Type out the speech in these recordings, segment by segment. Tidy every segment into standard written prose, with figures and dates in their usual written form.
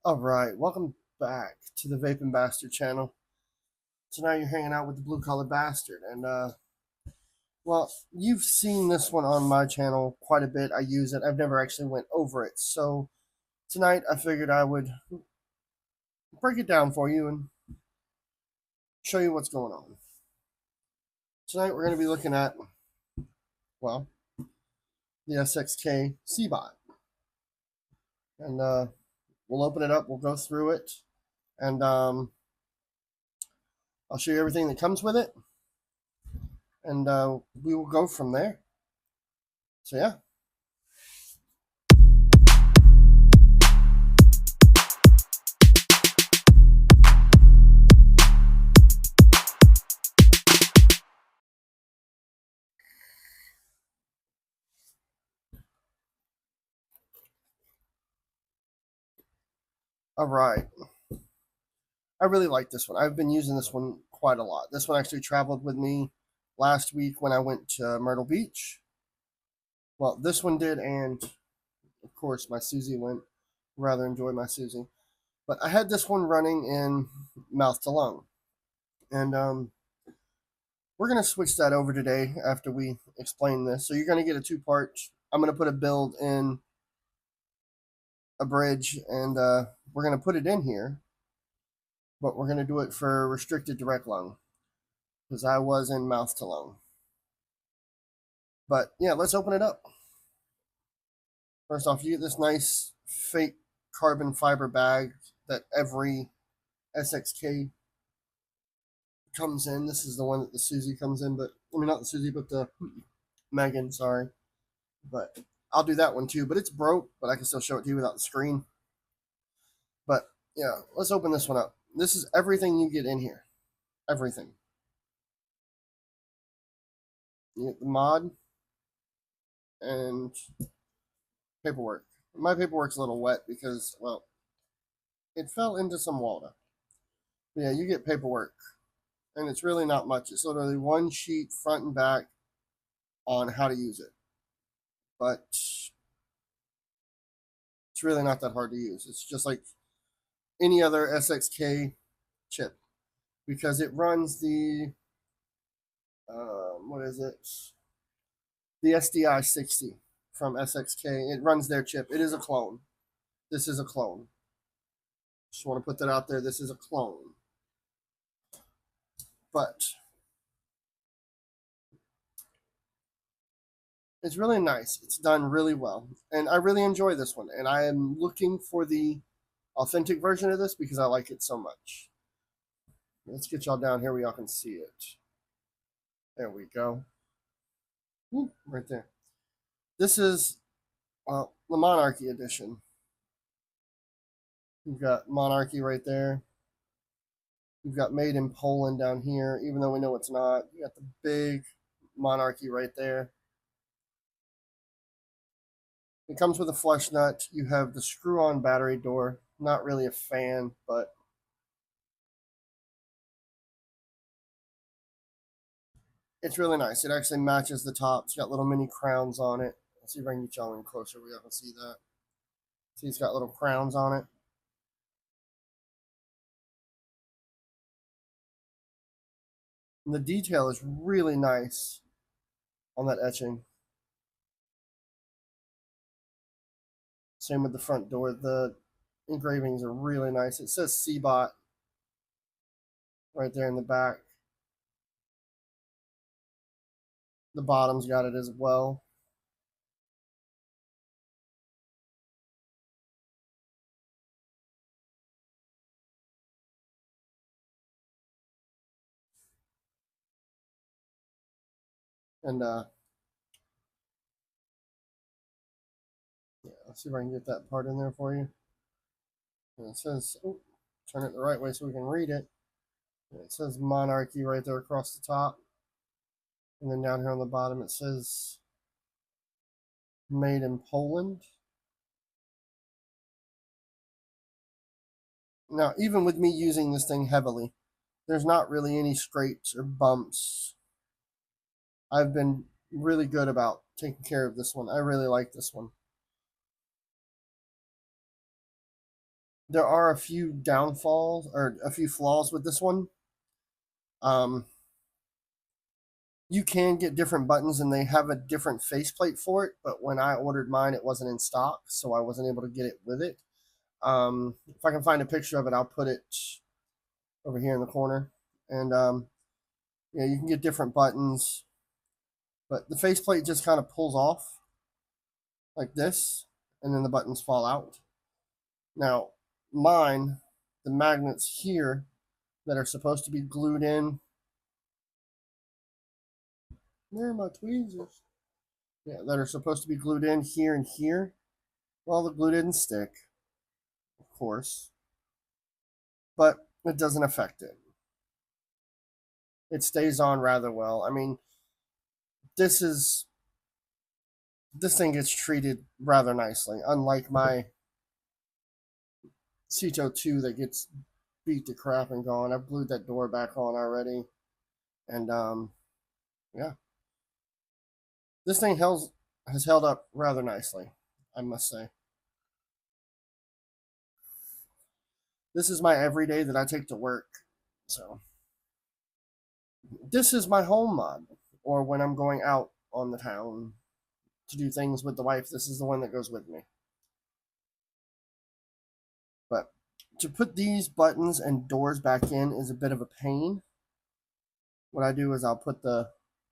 Alright, welcome back to the Vape'n Bastard channel. Tonight you're hanging out with the Blue Collar Bastard, and well, you've seen this one on my channel quite a bit. I use it. I've never actually went over it, so tonight I figured I would break it down for you and show you what's going on. Tonight we're going to be looking at, well, the SXK C-Bot, and we'll open it up, we'll go through it, and I'll show you everything that comes with it, and we will go from there. So yeah. All right. I really like this one. I've been using this one quite a lot. This one actually traveled with me last week when I went to Myrtle Beach. Well, this one did, and of course my Susie went. Rather enjoy my Susie. But I had this one running in mouth to lung. And we're going to switch that over today after we explain this. So you're going to get a two-part. I'm going to put a build in a bridge, and we're going to put it in here. But we're going to do it for restricted direct lung, because I was in mouth to lung. But yeah, let's open it up. First off, you get this nice fake carbon fiber bag that every SXK comes in. This is the one that the Susie comes in, but I mean, not the Susie, but the Megan, sorry. But I'll do that one too, but it's broke, but I can still show it to you without the screen. But yeah, let's open this one up. This is everything you get in here. Everything. You get the mod and paperwork. My paperwork's a little wet because, well, it fell into some water. But yeah, you get paperwork. And it's really not much. It's literally one sheet front and back on how to use it. But it's really not that hard to use. It's just like any other SXK chip because it runs the what is it? The SDI 60 from SXK. It runs their chip. It is a clone. This is a clone. Just want to put that out there. This is a clone. But it's really nice. It's done really well. And I really enjoy this one. And I am looking for the authentic version of this because I like it so much. Let's get y'all down here where y'all can see it. There we go. Right there. This is the Monarchy edition. We've got Monarchy right there. We've got Made in Poland down here, even though we know it's not. You got the big Monarchy right there. It comes with a flush nut. You have the screw-on battery door. Not really a fan, but it's really nice. It actually matches the top. It's got little mini crowns on it. Let's see if I can get y'all in closer. We can see that. See, it's got little crowns on it. And the detail is really nice on that etching. Same with the front door. The engravings are really nice. It says C-Bot right there in the back. The bottom's got it as well. And yeah, let's see if I can get that part in there for you. And it says, oh, turn it the right way so we can read it. And it says Monarchy right there across the top. And then down here on the bottom it says Made in Poland. Now, even with me using this thing heavily, there's not really any scrapes or bumps. I've been really good about taking care of this one. I really like this one. There are a few downfalls or a few flaws with this one. Um, you can get different buttons and they have a different faceplate for it, but when I ordered mine, it wasn't in stock, so I wasn't able to get it with it. If I can find a picture of it, I'll put it over here in the corner. And yeah, you can get different buttons, but the faceplate just kind of pulls off like this, and then the buttons fall out. Now, mine, the magnets here that are supposed to be glued in. Where are my tweezers? Yeah, that are supposed to be glued in here and here. Well, the glue didn't stick, of course, but it doesn't affect it. It stays on rather well. I mean, this is this thing gets treated rather nicely, unlike my Ceto 2 that gets beat to crap and gone. I've glued that door back on already, and yeah, this thing has held up rather nicely, I must say. This is my everyday that I take to work, so this is my home mod, or when I'm going out on the town to do things with the wife, this is the one that goes with me. But to put these buttons and doors back in is a bit of a pain. What I do is I'll put the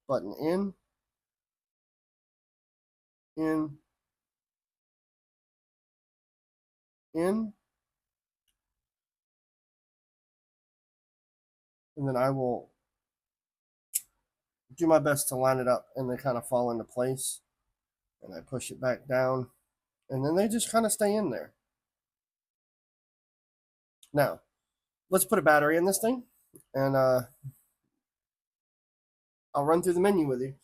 button in, in, and then I will do my best to line it up and they kind of fall into place. And I push it back down, and then they just kind of stay in there. Now, let's put a battery in this thing, and I'll run through the menu with you.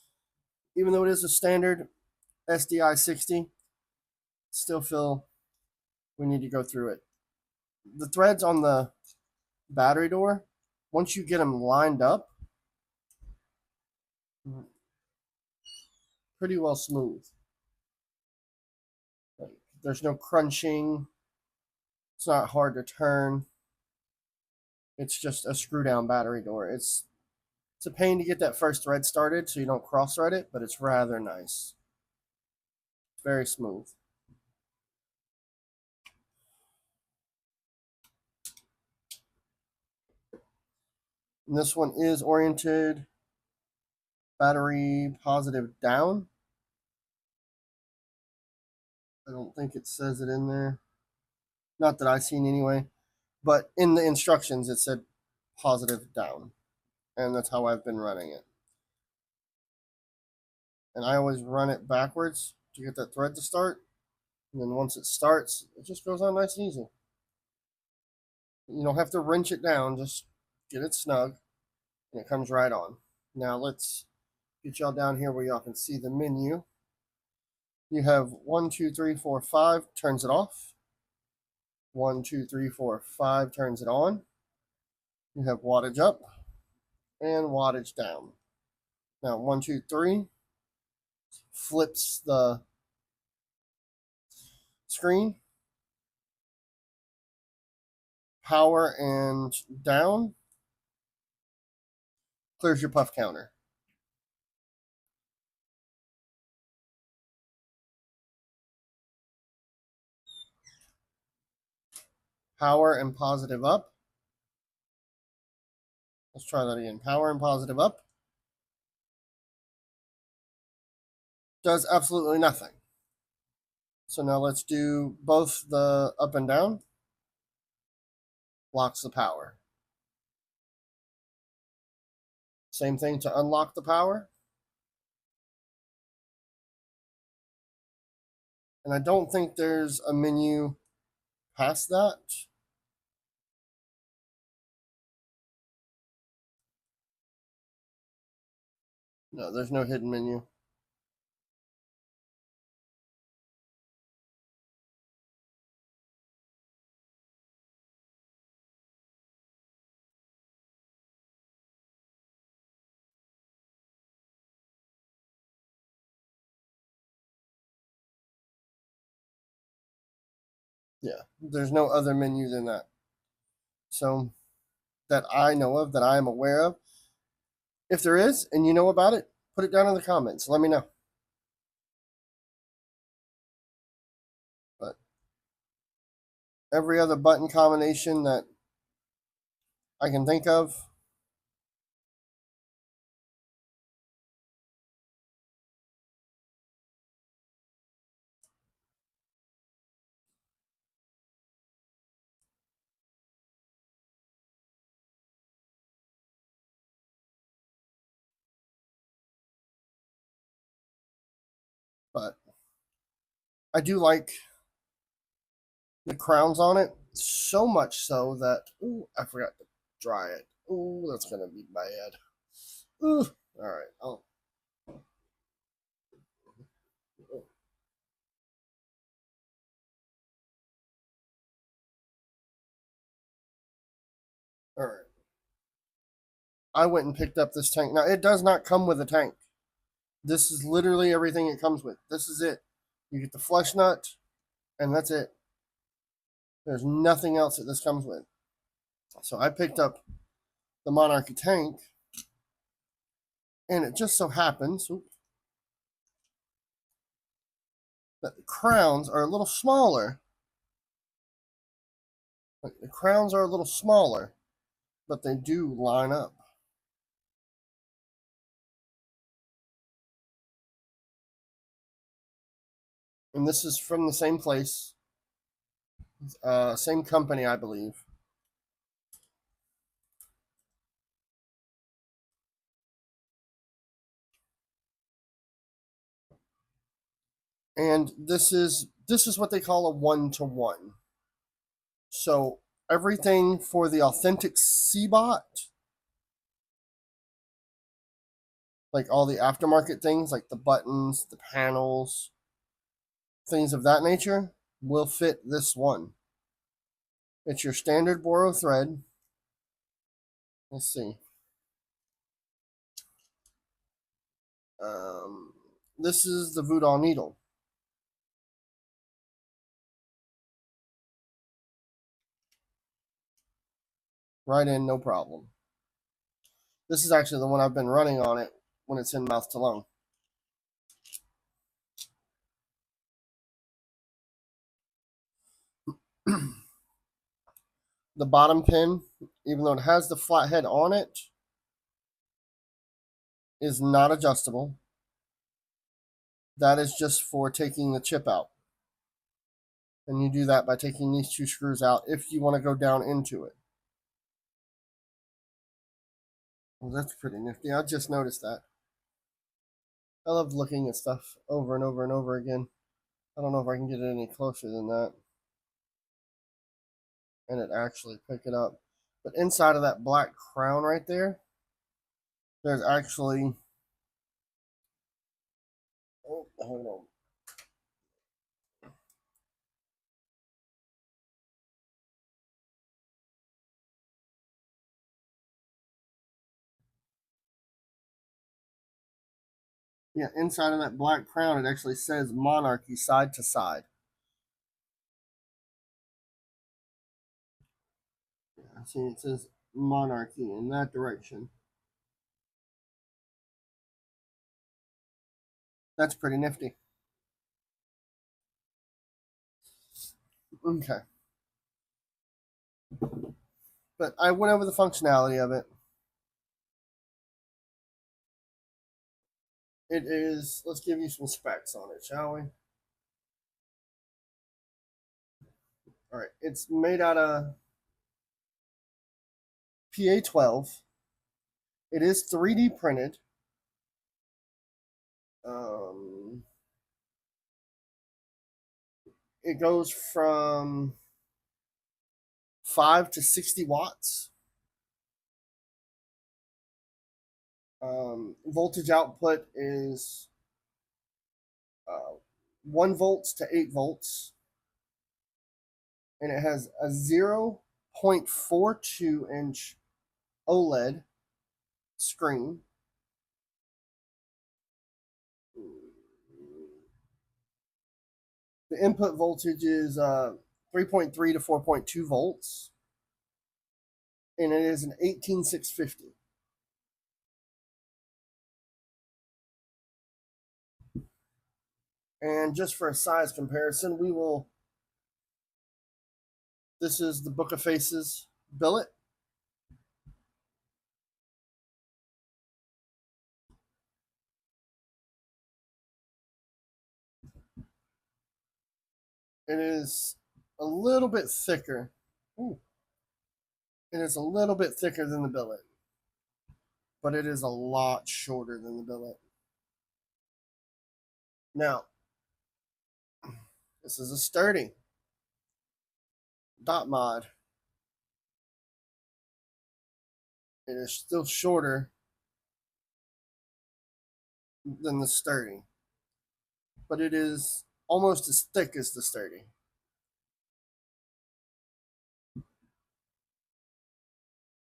Even though it is a standard SDI 60, still feel we need to go through it. The threads on the battery door, once you get them lined up, pretty well smooth. Like, there's no crunching. It's not hard to turn. It's just a screw down battery door. It's a pain to get that first thread started so you don't cross thread it, but it's rather nice. It's very smooth. And this one is oriented battery positive down. I don't think it says it in there. Not that I've seen anyway. But in the instructions, it said positive down. And that's how I've been running it. And I always run it backwards to get that thread to start. And then once it starts, it just goes on nice and easy. You don't have to wrench it down, just get it snug, and it comes right on. Now let's get y'all down here where y'all can see the menu. You have 1, 2, 3, 4, 5, turns it off. 1, 2, 3, 4, 5 turns it on. You have wattage up and wattage down. Now 1, 2, 3 flips the screen. Power and down clears your puff counter. Power and positive up. Let's try that again. Power and positive up does absolutely nothing. So now let's do both the up and down. Locks the power. Same thing to unlock the power. And I don't think there's a menu past that. No, there's no hidden menu. Yeah, there's no other menu than that. So that I know of, that I am aware of. If there is, and you know about it, put it down in the comments. Let me know. But every other button combination that I can think of, but I do like the crowns on it so much so that, ooh, I forgot to dry it. Ooh, that's gonna be bad. Ooh, all right. Oh, all right. I went and picked up this tank. Now it does not come with a tank. This is literally everything it comes with. This is it. You get the flesh nut, and that's it. There's nothing else that this comes with. So I picked up the Monarchy tank, and it just so happens that the crowns are a little smaller. The crowns are a little smaller, but they do line up. And this is from the same place, same company, I believe. And this is what they call a 1-to-1. So everything for the authentic Cbot, like all the aftermarket things, like the buttons, the panels, things of that nature, will fit this one. It's your standard Boro thread. Let's see. Um, this is the Voodoo needle. Right in, no problem. This is actually the one I've been running on it when it's in mouth to lung. The bottom pin, even though it has the flathead on it, is not adjustable. That is just for taking the chip out. And you do that by taking these two screws out if you want to go down into it. Well, that's pretty nifty. I just noticed that. I love looking at stuff over and over and over again. I don't know if I can get it any closer than that. And it actually pick it up. But inside of that black crown right there, there's actually, oh, hold on. Yeah, inside of that black crown, it actually says Monarchy side to side. Yeah, see, it says Monarchy in that direction. That's pretty nifty. Okay. But I went over the functionality of it. It is, let's give you some specs on it, shall we? All right. It's made out of PA12. It is 3D printed. Um, it goes from 5 to 60 watts. Voltage output is 1 volts to 8 volts. And it has a 0.42-inch OLED screen. The input voltage is 3.3 to 4.2 volts, and it is an 18650. And just for a size comparison, this is the Book of Faces billet. It is a little bit thicker. Ooh. It is a little bit thicker than the billet, but it is a lot shorter than the billet. Now, this is a sturdy dot mod. It is still shorter than the sturdy, but it is almost as thick as the sturdy.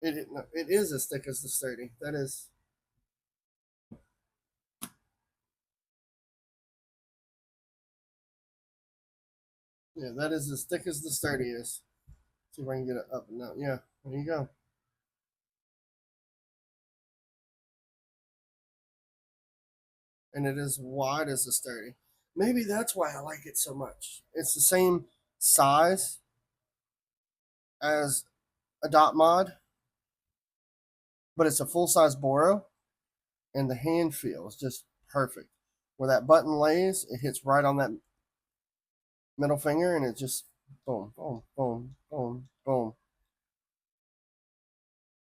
It is as thick as the sturdy. That is. Yeah, that is as thick as the sturdy is. See if I can get it up and down. Yeah, there you go. And it is wide as the sturdy. Maybe that's why I like it so much. It's the same size as a dot mod, but it's a full size Boro, and the hand feel is just perfect. Where that button lays, it hits right on that middle finger, and it just boom, boom, boom, boom, boom.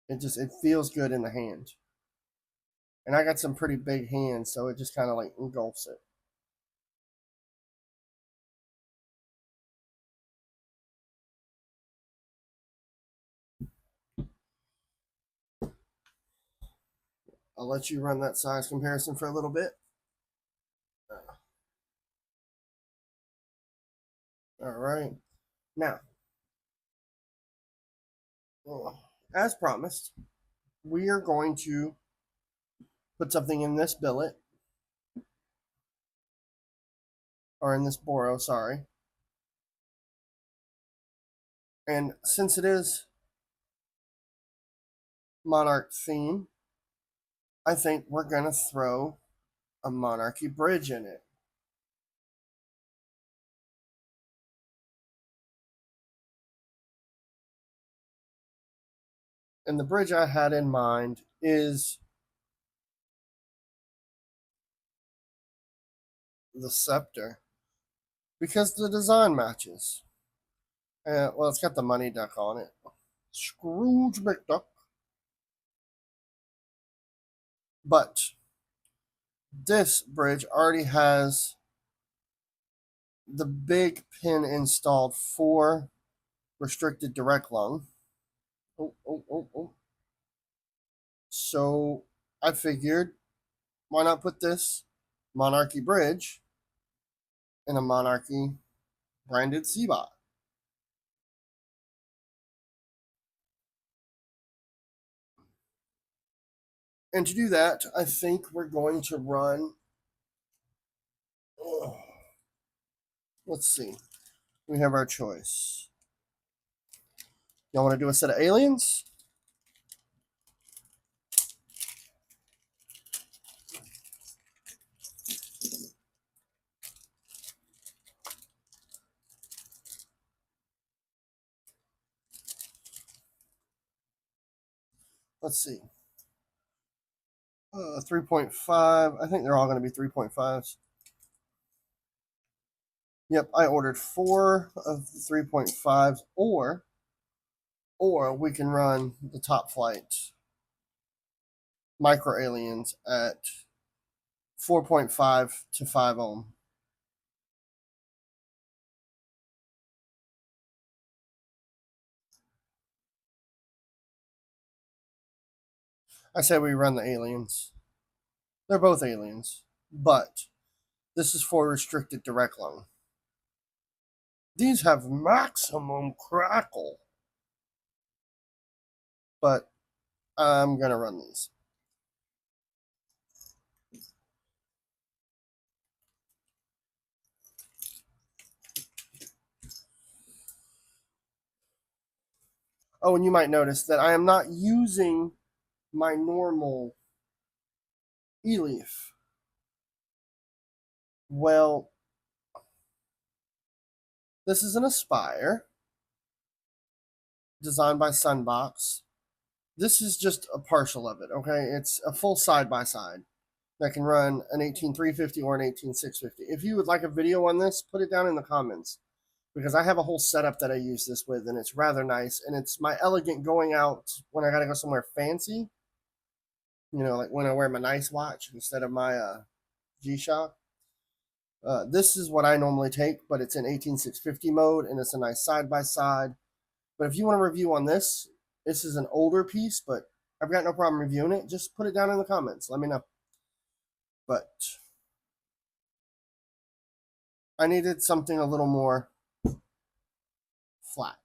It feels good in the hand. And I got some pretty big hands, so it just kind of like engulfs it. I'll let you run that size comparison for a little bit. All right. Now, as promised, we are going to put something in this billet, or in this Boro, sorry. And since it is Monarch theme, I think we're going to throw a Monarchy bridge in it. And the bridge I had in mind is the Scepter, because the design matches. Well, it's got the money duck on it. Scrooge McDuck. But this bridge already has the big pin installed for restricted direct lung. Oh, oh, oh, oh. So I figured, why not put this Monarchy bridge in a Monarchy branded C-Bot? And to do that, I think we're going to run. Oh, let's see. We have our choice. Y'all want to do a set of aliens? Let's see. 3.5. I think they're all going to be 3.5s. Yep, I ordered 4 of the 3.5s, or we can run the top flight micro aliens at 4.5 to 5 ohm. I say we run the aliens. They're both aliens, but this is for restricted direct lung. These have maximum crackle, but I'm gonna run these. Oh, and you might notice that I am not using my normal e-leaf. Well, this is an Aspire designed by Sunbox. This is just a partial of it, okay? It's a full side-by-side that can run an 18350 or an 18650. If you would like a video on this, put it down in the comments because I have a whole setup that I use this with, and it's rather nice. And it's my elegant going out when I gotta go somewhere fancy. You know, like when I wear my nice watch instead of my G-Shock. This is what I normally take, but it's in 18650 mode, and it's a nice side-by-side. But if you want a review on this, this is an older piece, but I've got no problem reviewing it. Just put it down in the comments. Let me know. But I needed something a little more flat.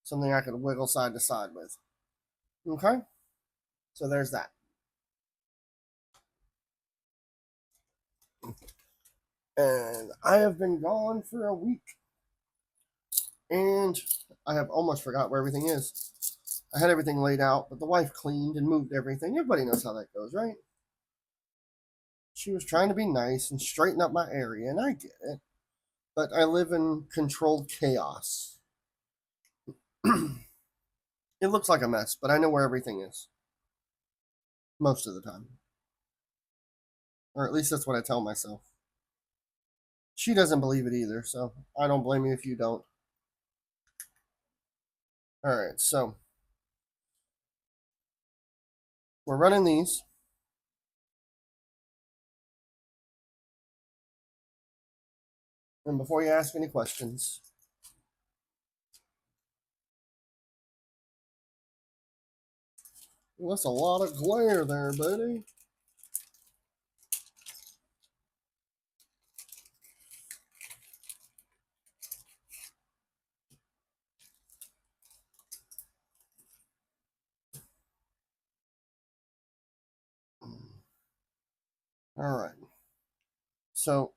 Something I could wiggle side to side with. Okay? So there's that. And I have been gone for a week. And I have almost forgot where everything is. I had everything laid out, but the wife cleaned and moved everything. Everybody knows how that goes, right? She was trying to be nice and straighten up my area, and I get it. But I live in controlled chaos. It looks like a mess, but I know where everything is. Most of the time. Or at least that's what I tell myself. She doesn't believe it either, so I don't blame you if you don't. Alright, so we're running these. And before you ask any questions, well, that's a lot of glare there, buddy. Alright. So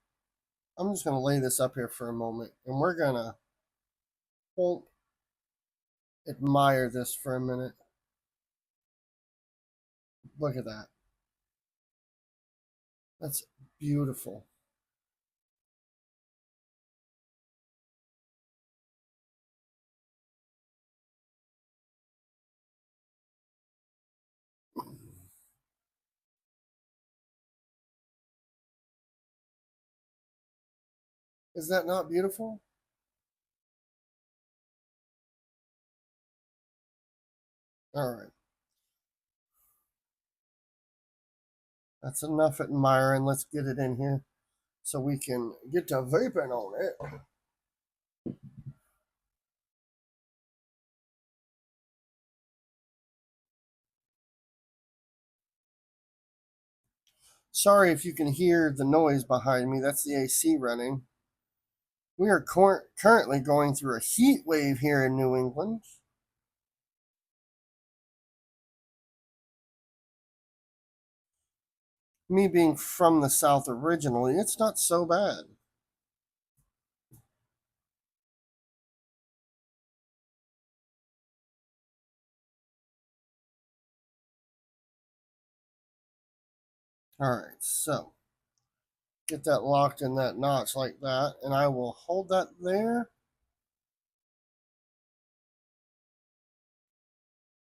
I'm just going to lay this up here for a moment, and we're going to admire this for a minute. Look at that. That's beautiful. Is that not beautiful? All right. That's enough admiring. Let's get it in here so we can get to vaping on it. Sorry if you can hear the noise behind me. That's the AC running. We are currently going through a heat wave here in New England. Me being from the South originally, it's not so bad. All right, so get that locked in that notch like that, and I will hold that there.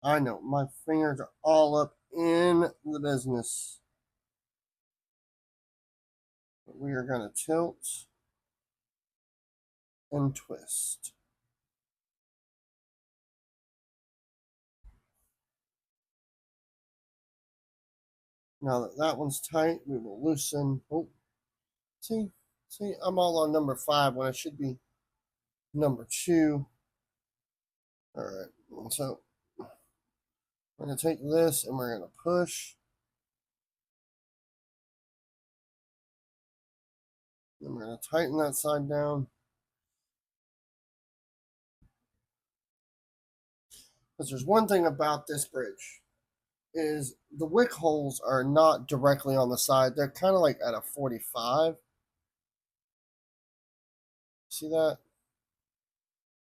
I know, my fingers are all up in the business. But we are going to tilt and twist. Now that that one's tight, we will loosen. Oh, see, I'm all on number 5 when I should be number 2. All right, so we're going to take this and we're going to push. Then we're going to tighten that side down. Because there's one thing about this bridge is the wick holes are not directly on the side. They're kind of like at a 45. See that?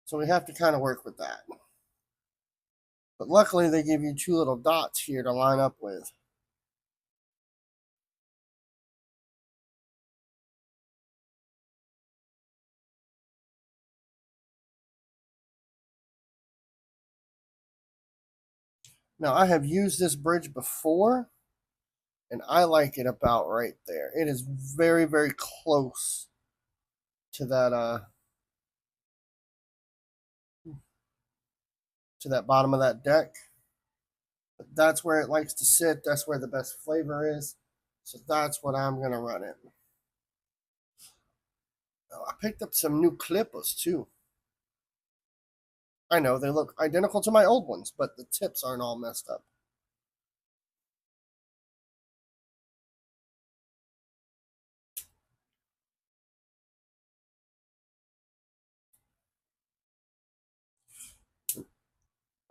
So we have to kind of work with that. But luckily they give you two little dots here to line up with. Now I have used this bridge before, and I like it about right there. It is very, very close to that bottom of that deck. But that's where it likes to sit. That's where the best flavor is. So that's what I'm gonna run it. Oh, I picked up some new clippers too. I know they look identical to my old ones, but the tips aren't all messed up.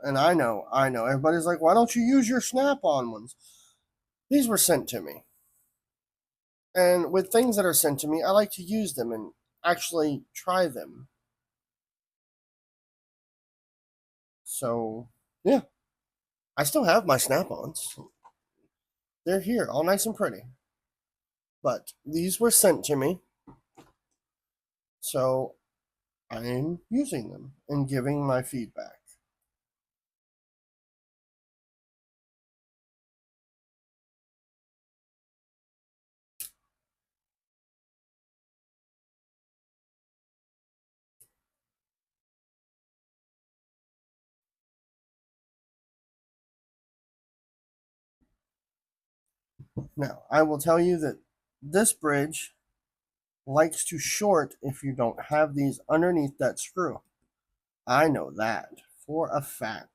And I know. Everybody's like, why don't you use your snap on ones? These were sent to me. And with things that are sent to me, I like to use them and actually try them. So, yeah, I still have my snap ons. They're here, all nice and pretty. But these were sent to me. So I'm using them and giving my feedback. Now, I will tell you that this bridge likes to short if you don't have these underneath that screw. I know that for a fact.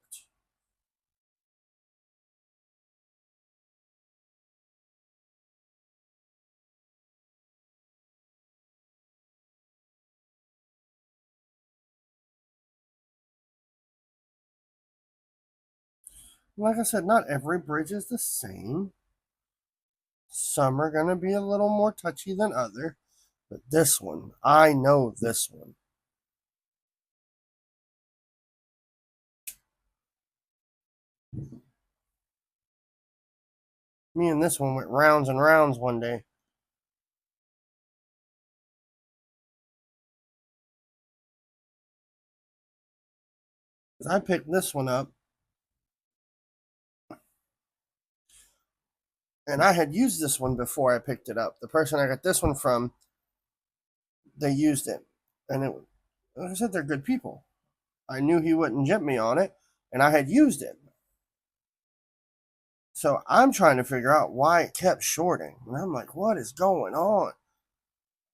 Like I said, not every bridge is the same. Some are going to be a little more touchy than other, but this one, I know this one. Me and this one went rounds and rounds one day. I picked this one up, and I had used this one before I picked it up. The person I got this one from, they used it, and like I said, they're good people. I knew he wouldn't jip me on it, and I had used it. So I'm trying to figure out why it kept shorting. And I'm like, what is going on?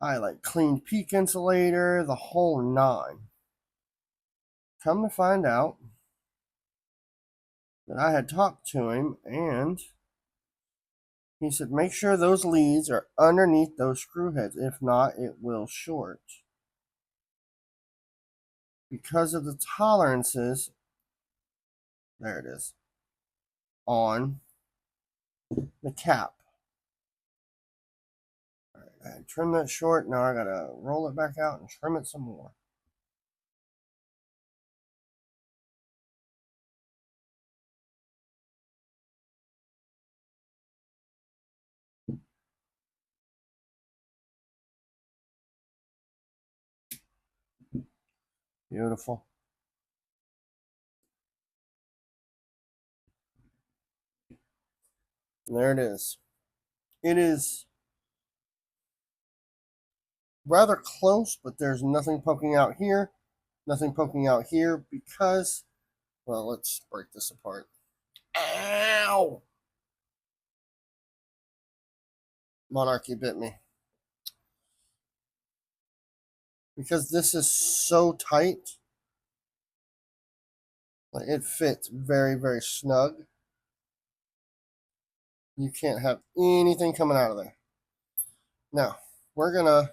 I like cleaned peak insulator, the whole nine. Come to find out that I had talked to him, and he said, make sure those leads are underneath those screw heads. If not, it will short. Because of the tolerances, there it is, on the cap. All right, I trim that short. Now I gotta roll it back out and trim it some more. Beautiful. And there it is. It is rather close, but there's nothing poking out here, nothing poking out here because, well, let's break this apart. Ow! Monarchy bit me. Because this is so tight, like it fits very, very snug. You can't have anything coming out of there. Now, we're gonna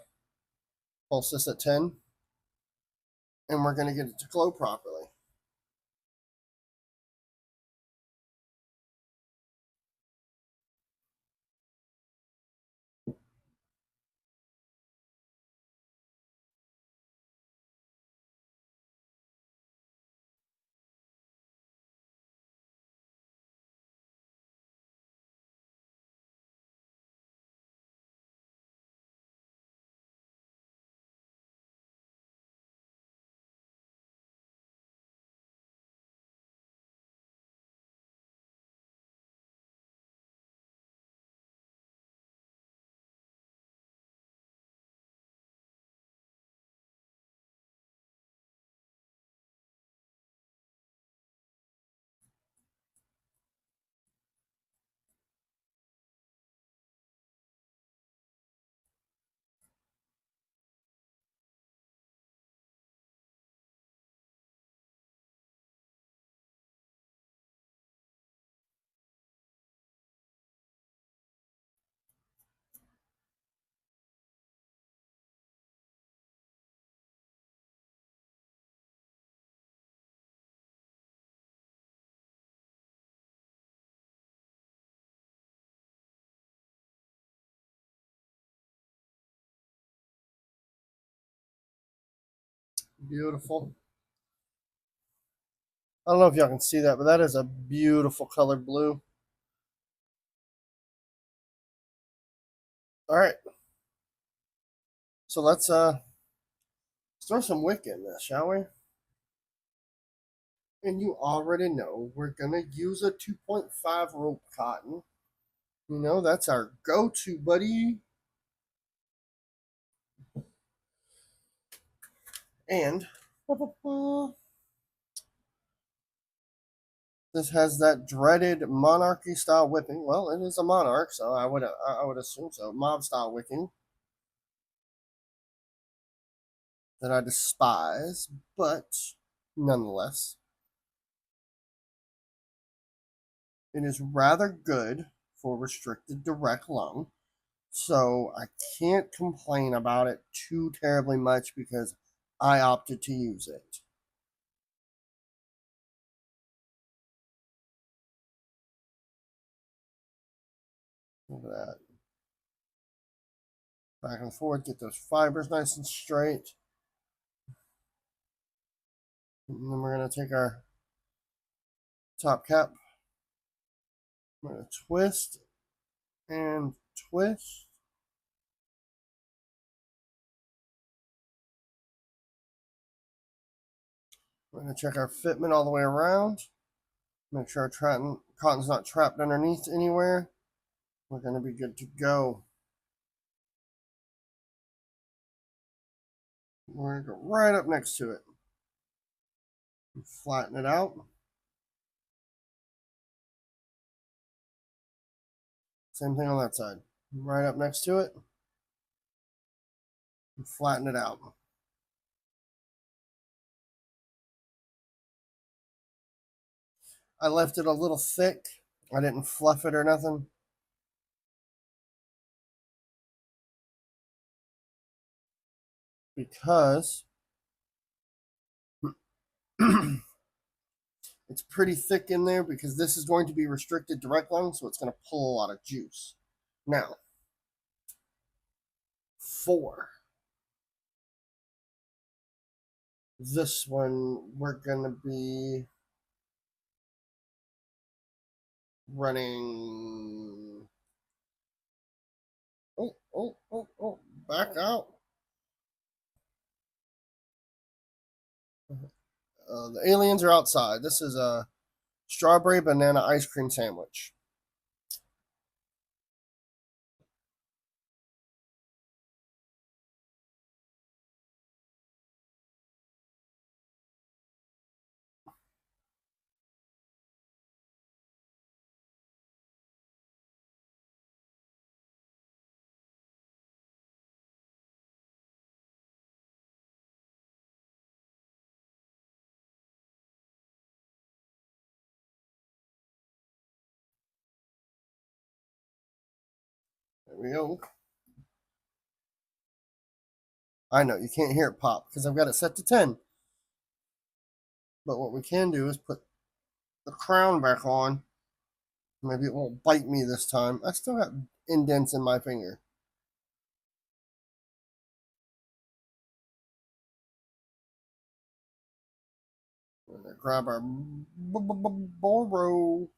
pulse this at 10, and we're gonna get it to glow properly. Beautiful. I don't know if y'all can see that, but that is a beautiful colored blue. All right. So let's throw some wick in this, shall we? And you already know we're gonna use a 2.5 rope cotton. You know, that's our go-to, buddy. And this has that dreaded monarchy style whipping. Well, it is a monarch, so I would assume so. Mob style wicking that I despise, but nonetheless, it is rather good for restricted direct lung. So I can't complain about it too terribly much because I opted to use it. Look at that. Back and forth, get those fibers nice and straight. And then we're going to take our top cap. We're going to twist and twist. We're going to check our fitment all the way around. Make sure our cotton's not trapped underneath anywhere. We're going to be good to go. We're going to go right up next to it. Flatten it out. Same thing on that side. Right up next to it. Flatten it out. I left it a little thick. I didn't fluff it or nothing. Because it's pretty thick in there because this is going to be restricted direct lung, so it's going to pull a lot of juice. Now, 4. This one, we're going to be running. Oh, back out. The aliens are outside. This is a strawberry banana ice cream sandwich. There we go. I know you can't hear it pop because I've got it set to 10. But what we can do is put the crown back on. Maybe it won't bite me this time. I still got indents in my finger. We're gonna grab our Boro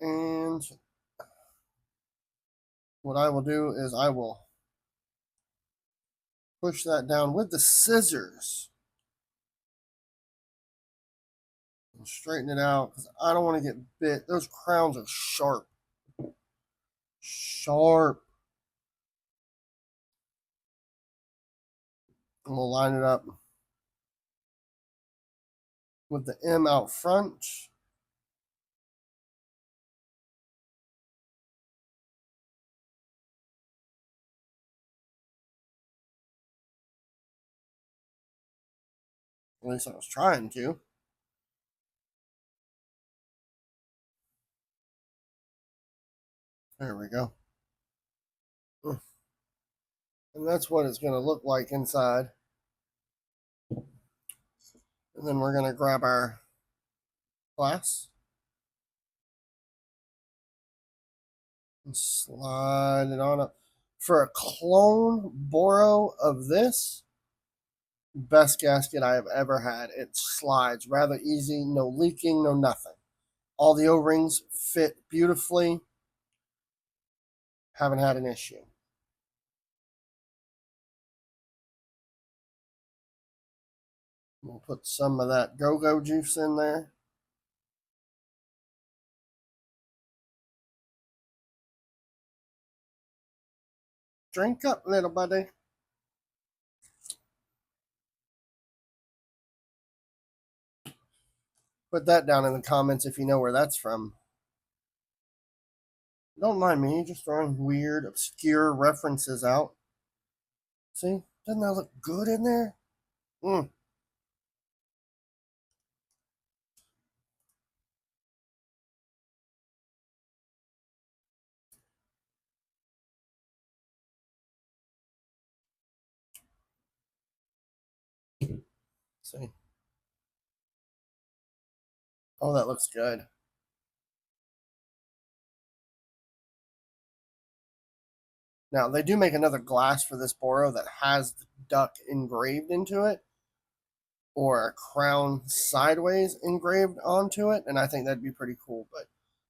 and what I will do is I will push that down with the scissors and straighten it out because I don't want to get bit. Those crowns are sharp. Sharp. And we'll line it up with the M out front. At least I was trying to. There we go. And that's what it's going to look like inside. And then we're going to grab our glass and slide it on up. For a clone Boro of this, Best gasket I have ever had. It slides rather easy, no leaking, no nothing. All the O-rings fit beautifully. Haven't had an issue. We'll put some of that go-go juice in there. Drink up, little buddy. Put that down in the comments if you know where that's from. Don't mind me, just throwing weird, obscure references out. See? Doesn't that look good in there? Mm. See? Oh, that looks good. Now, they do make another glass for this Boro that has the duck engraved into it, or a crown sideways engraved onto it, and I think that'd be pretty cool, but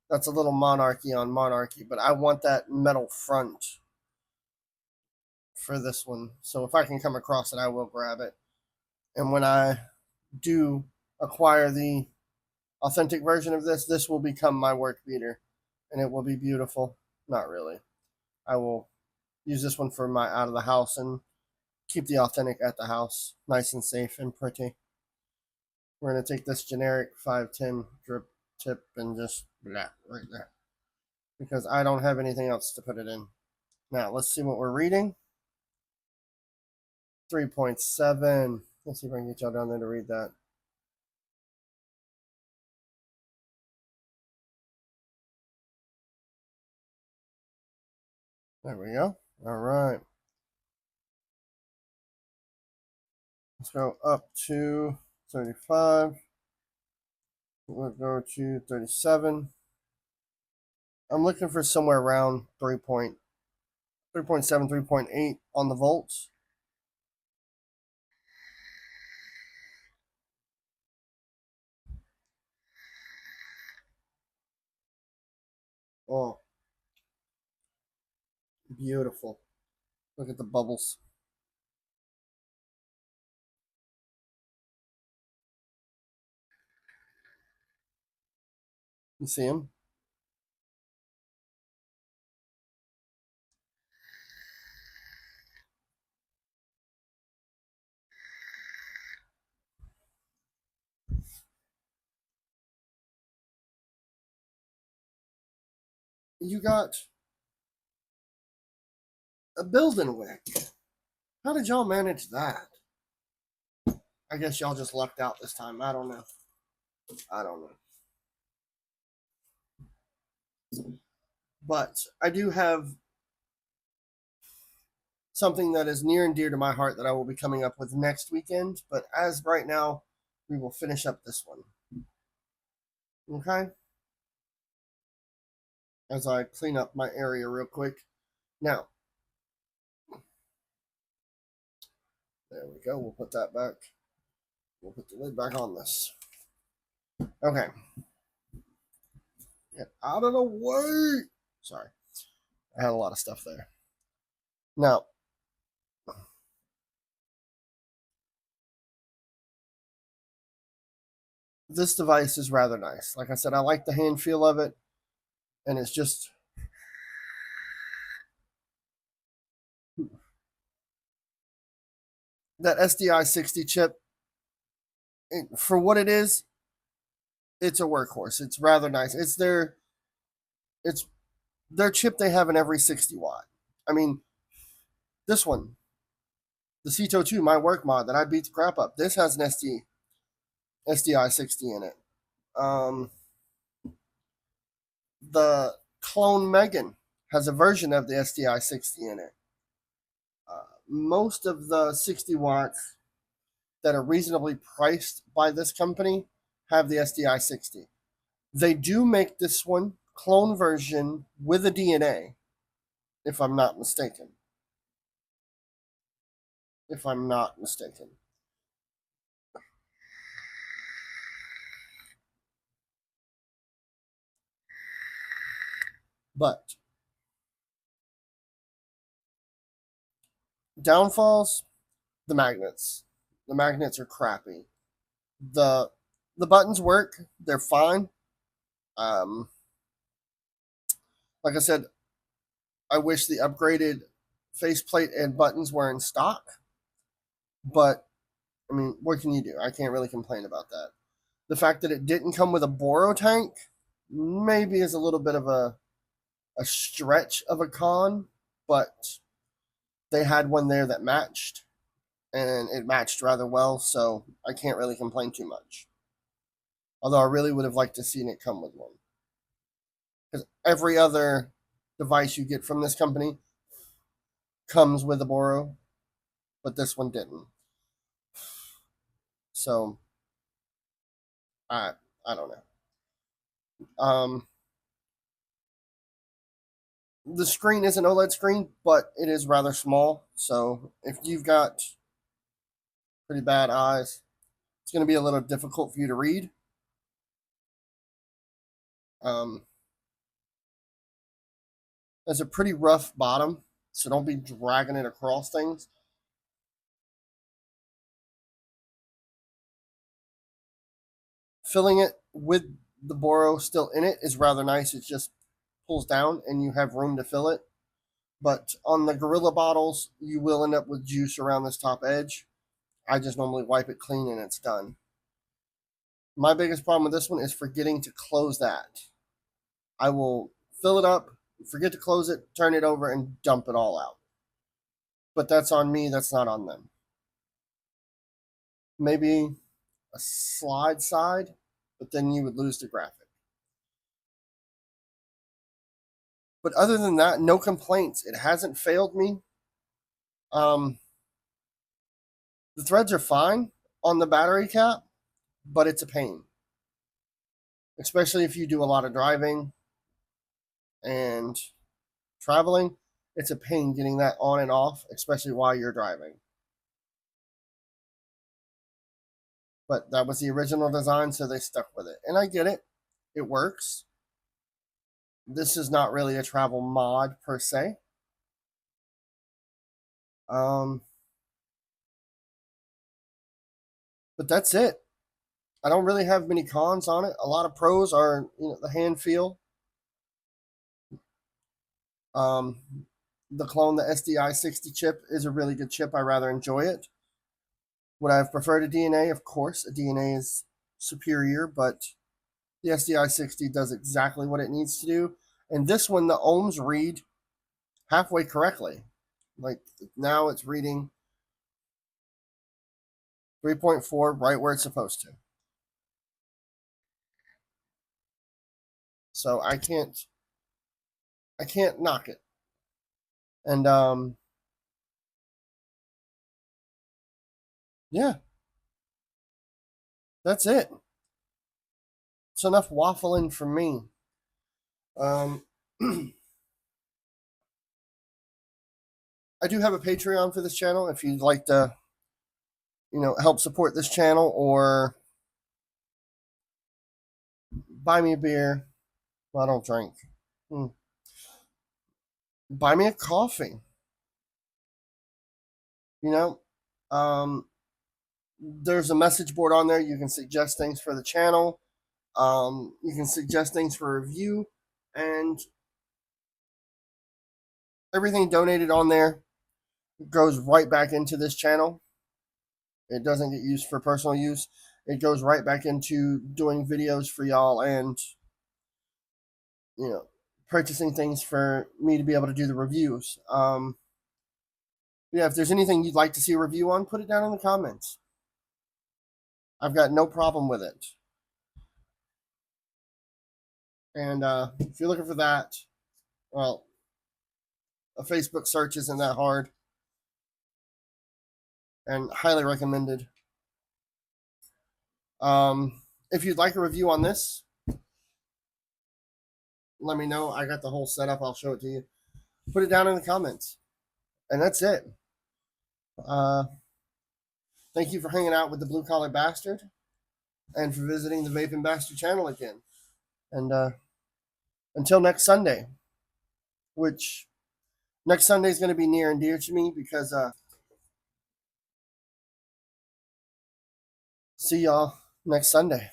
that's a little monarchy on monarchy, but I want that metal front for this one. So if I can come across it, I will grab it. And when I do acquire the authentic version of this, this will become my work beater, and it will be beautiful. Not really. I will use this one for my out of the house and keep the authentic at the house, nice and safe and pretty. We're going to take this generic 510 drip tip and just blah, right there, because I don't have anything else to put it in. Now, let's see what we're reading. 3.7. Let's see if I can get y'all down there to read that. There we go. All right. Let's go up to 35. We'll go to 37. I'm looking for somewhere around 3.7, 3.8 on the volts. Oh, beautiful. Look at the bubbles. You see them? You got a building wick. How did y'all manage that? I guess y'all just lucked out this time. I don't know. I don't know. But I do have something that is near and dear to my heart that I will be coming up with next weekend. But as right now, we will finish up this one. Okay? As I clean up my area real quick. Now, there we go. We'll put that back. We'll put the lid back on this. Okay. Get out of the way. Sorry. I had a lot of stuff there. Now, this device is rather nice. Like I said, I like the hand feel of it, and it's just that SDI 60 chip. For what it is, it's a workhorse. It's rather nice. It's their chip they have in every 60 watt. I mean, this one, the Ceto 2, my work mod that I beat the crap up. This has an SDI 60 in it. The clone Megan has a version of the SDI 60 in it. Most of the 60 watts that are reasonably priced by this company have the SDI 60. They do make this one clone version with a DNA, if I'm not mistaken. If I'm not mistaken. But downfalls, the magnets. The magnets are crappy. The the buttons work, they're fine. Um, like I said, I wish the upgraded faceplate and buttons were in stock, but I mean, what can you do? I can't really complain about that. The fact that it didn't come with a boro tank maybe is a little bit of a stretch of a con, but they had one there that matched, and it matched rather well, so I can't really complain too much. Although I really would have liked to seen it come with one. Because every other device you get from this company comes with a boro, but this one didn't. So I I don't know. The screen is an OLED screen, but it is rather small. So if you've got pretty bad eyes, it's going to be a little difficult for you to read. Um, it's a pretty rough bottom, so don't be dragging it across things. Filling it with the boro still in it is rather nice. It just pulls down and you have room to fill it. But on the Gorilla bottles, you will end up with juice around this top edge. I just normally wipe it clean and it's done. My biggest problem with this one is forgetting to close that. I will fill it up, forget to close it, turn it over, and dump it all out. But that's on me, that's not on them. Maybe a slide side, but then you would lose the graphic. But other than that, no complaints. It hasn't failed me. Um, the threads are fine on the battery cap, but it's a pain, especially if you do a lot of driving and traveling. It's a pain getting that on and off, especially while you're driving. But that was the original design, so they stuck with it. And I get it, it works. This is not really a travel mod per se. Um, but that's it. I don't really have many cons on it. A lot of pros are, the hand feel. Um, the clone, the SDI 60 chip, is a really good chip. I rather enjoy it. Would I have preferred a DNA? Of course, a DNA is superior, but the SDI 60 does exactly what it needs to do. And this one, the ohms read halfway correctly. Like now it's reading 3.4 right where it's supposed to. So I can't knock it. And yeah, that's it. It's enough waffling for me. Um I do have a Patreon for this channel if you'd like to, help support this channel or buy me a beer. Well, I don't drink. Hmm. Buy me a coffee. You know, um, there's a message board on there. You can suggest things for the channel. You can suggest things for review, and everything donated on there goes right back into this channel. It doesn't get used for personal use. It goes right back into doing videos for y'all and, you know, purchasing things for me to be able to do the reviews. Yeah, if there's anything you'd like to see a review on, put it down in the comments. I've got no problem with it. And if you're looking for that, well, a Facebook search isn't that hard and highly recommended. If you'd like a review on this, let me know. I got the whole setup. I'll show it to you. Put it down in the comments. And that's it. Uh, thank you for hanging out with the Blue Collar Bastard and for visiting the Vape'n Bastard channel again. And until next Sunday. which next Sunday is going to be near and dear to me because see y'all next Sunday.